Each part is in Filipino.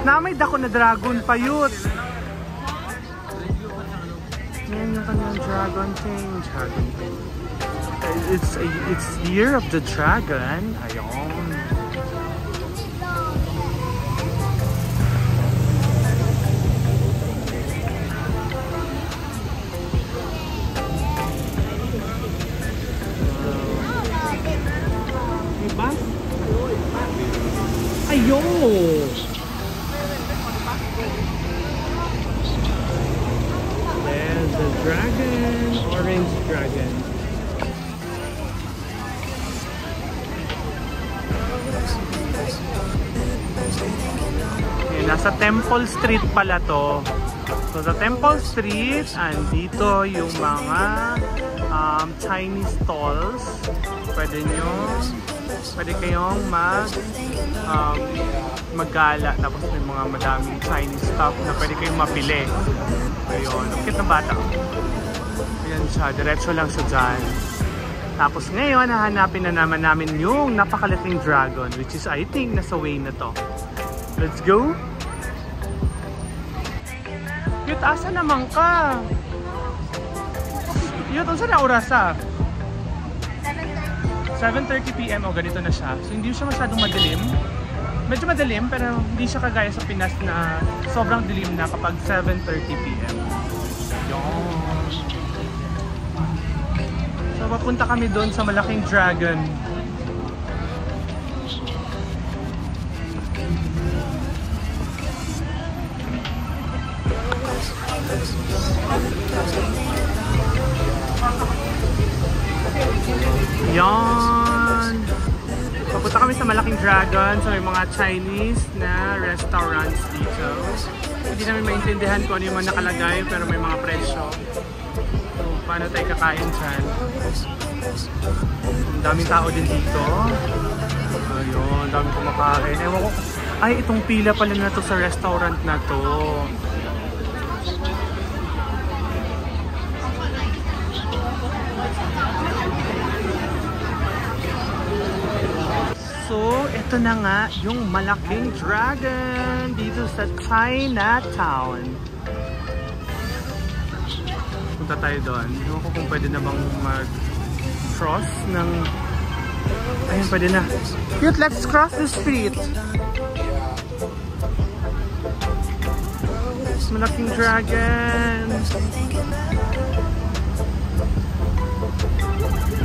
Namay dako na dragon pa yun. Yan yung kanyang dragon king. Dragon king. It's year of the dragon. Ayun. Diba? Ayun. There's the dragon. Orange dragon. Nasa Temple Street pala to. So sa Temple Street, andito yung mga Chinese stalls. Pwede kayong maggala. Tapos may mga madaming Chinese stuff na pwede kayong mapili. Ayun, cute na bata. Ayan siya, diretso lang siya dyan. Tapos ngayon, hahanapin na naman namin yung napakalaking dragon, which is I think nasa way na to. Let's go! Yut, asa naman ka? Yut, asa na oras ah? 7:30 PM o ganito na siya. So hindi siya masyadong madilim. Medyo madilim pero hindi siya kagaya sa Pinas na sobrang dilim na kapag 7:30 PM. Yun. So papunta kami doon sa malaking dragon. Yan. Papunta kami sa malaking dragon. So may mga Chinese na restaurants dito. Hindi namin maintindihan kung ano yung mga nakalagay pero may mga presyo. So paano tayo kakain dyan? Ang daming tao din dito. Ayun, daming kumakain. Ewan ko. Ay, itong pila pala na to sa restaurant na to. So, ito na nga yung malaking dragon dito sa Chinatown. Punta tayo doon. Hindi ko kung pwede na bang mag-cross ng... Ayun, pwede na. Cute, let's cross the street. Malaking dragon.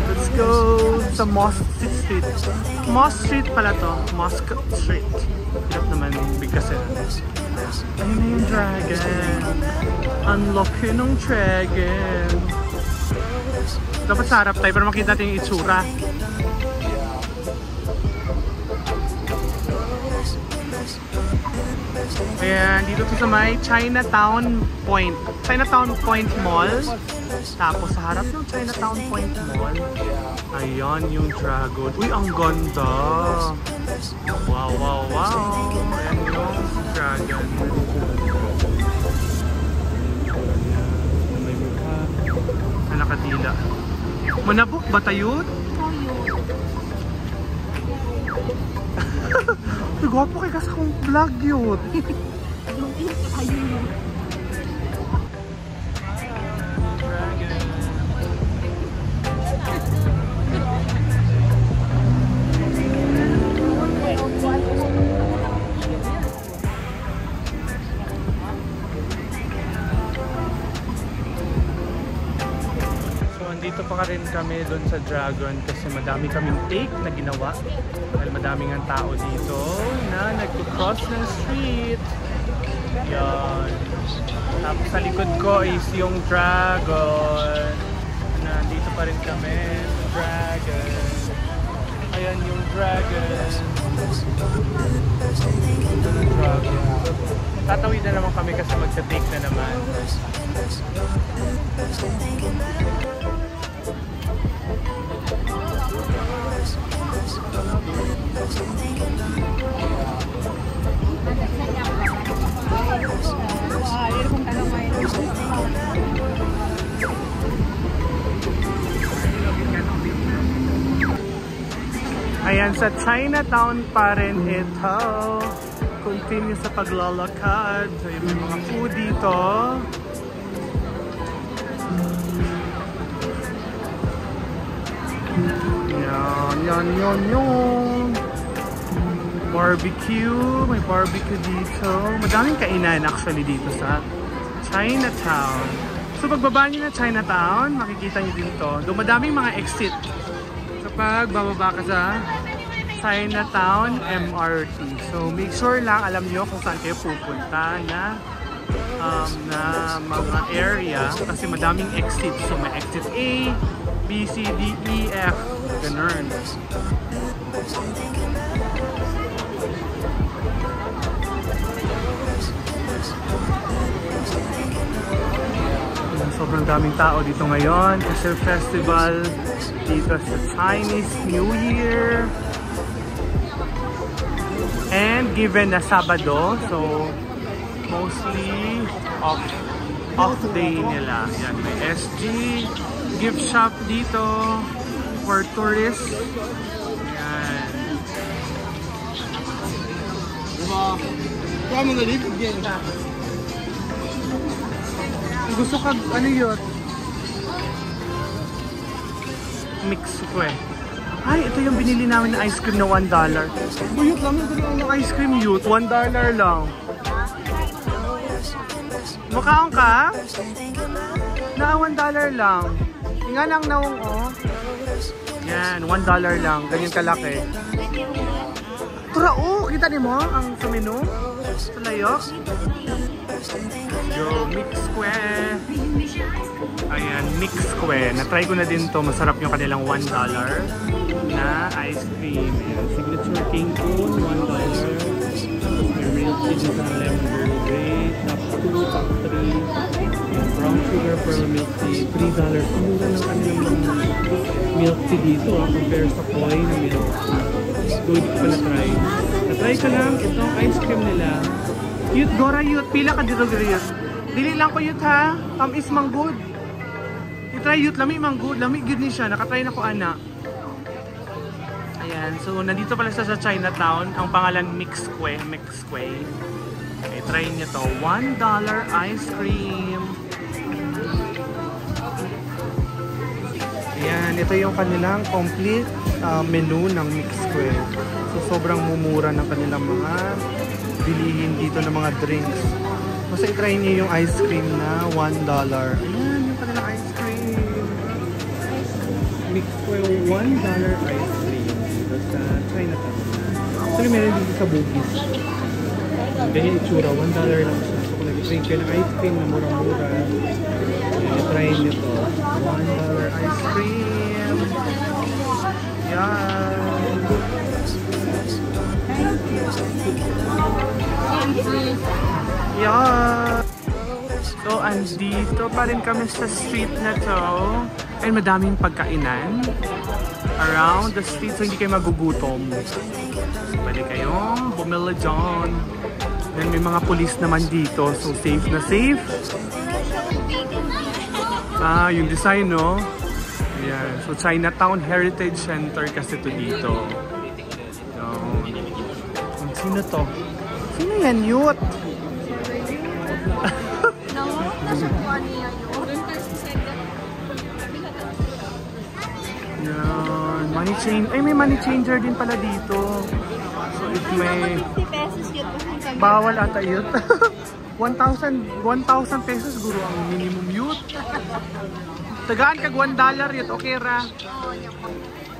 Let's go sa Mosque Street. Mosque Street pala to. Mosque Street. Hirap naman bigkasin. Ayun na yung dragon. Unlock yun ng dragon. Dapat sa harap tayo para makita natin yung itsura. Ayan, dito sa may Chinatown Point. Chinatown Point Mall. Tapos sa harap ng Chinatown Point Mall, ayan yung dragon. Uy, ang ganda! Wow, wow, wow! Ayan yung dragon. May mukha na nakadila. Manabok ba tayo? Gwapo kayo kasi kung vlog yun. Dito pa rin kami doon sa Dragon kasi madami kaming take na ginawa dahil madaming ang tao dito na nag-cross ng street. Yan. Tapos sa likod ko is yung Dragon. Nandito pa rin kami. Dragon. Ayan yung Dragon. Dragon. Tatawid na naman kami kasi magsa-take na naman. Ayan, sa Chinatown pa rin ito. continue sa paglalakad. So, yung may mga food dito. Yan. Barbecue. May barbecue dito. Madaming kainan actually dito sa Chinatown. So pagbaba nyo na Chinatown, makikita nyo dito. Doon madaming mga exit. Kapag bababa ka sa Chinatown MRT. So make sure lang alam nyo kung saan kayo pupunta na mga area. Kasi madaming exit. So may exit A, B, C, D, E, F. Ganun. Sobrang daming tao dito ngayon kasi festival dito sa Chinese New Year. And given na Sabado, so mostly off day nila. Yan, may SG gift shop dito for tourists. Yan. Gusto ka, ano yun? Mix ko eh. Ay, ito yung binili namin na ice cream na $1. Buyot lang yung ice cream yut. $1 lang. Mukhaon ka? Na $1 lang. Nga lang naong oh. Yan, $1 lang. Ganyan kalaki. Tura oh, kita ni mo ang sa menu? Sa layo? Yo, Mix Square. Ayan, Mix Square. Na-try ko na din to. Masarap yung kanilang $1 na ice cream. Ayan, signature king cone, $1. May milk tea sa lemon grade. Top 2, top 3. Brown sugar pearl milk tea, $3. Ang mura ng kanilang milk tea dito compare sa koi na milk tea. So, hindi ko pa na-try. Na-try ko lang itong ice cream nila. Yut, Gora Yut. Pila ka dito, Gora Yut. Dili lang ko Yut ha. Is manggod. I-try Yut. Lami manggod. Lami good ni siya. Nakatry na ko ana. Ayan. So, nandito pala siya sa Chinatown. Ang pangalan Mix Square. Okay, try niyo to. $1 ice cream. Ayan. Ito yung kanilang complete menu ng Mix Square. So, sobrang mumura ng kanilang mga bilihin dito ng mga drinks. Basta i-try niyo yung ice cream na $1. Ayan, yung kanilang ice cream. Mix Square $1 ice cream. Basta Chinatown. Actually, meron dito sa Bugis. Ganyan itsura, $1 lang siya. So, kung nag-drink kayo ng ice cream na murang-mura, i-try niyo to. $1 ice cream. Yan. Yeah. So, andito pa rin kami sa street na to. And madaming pagkainan around the street, so hindi kayo magugutom. So, pwede kayong bumili dyan. Then may mga police naman dito, so safe na safe. Ah, yung design, no? Ayan. So, Chinatown Heritage Center kasi to dito. Sino to? Sino yan, Yut? Yan. Money changer. Ay, may money changer din pala dito. So, if may... Bawal ata yun. 1,000 pesos guro ang minimum Yut. Tagaan kag $1 yun. Okay ra.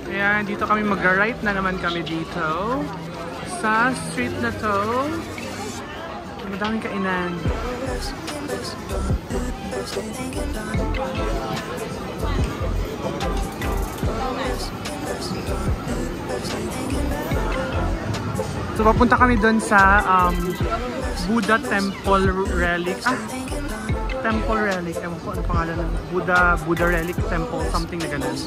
Ayan, dito kami mag-right na naman kami dito. Sa street na to. Madaming kainan. So papunta kami doon sa Buddha Temple Relic. Temple Relic. Ewan ko ano pangalan ng Buddha Relic Temple. Something na ganun.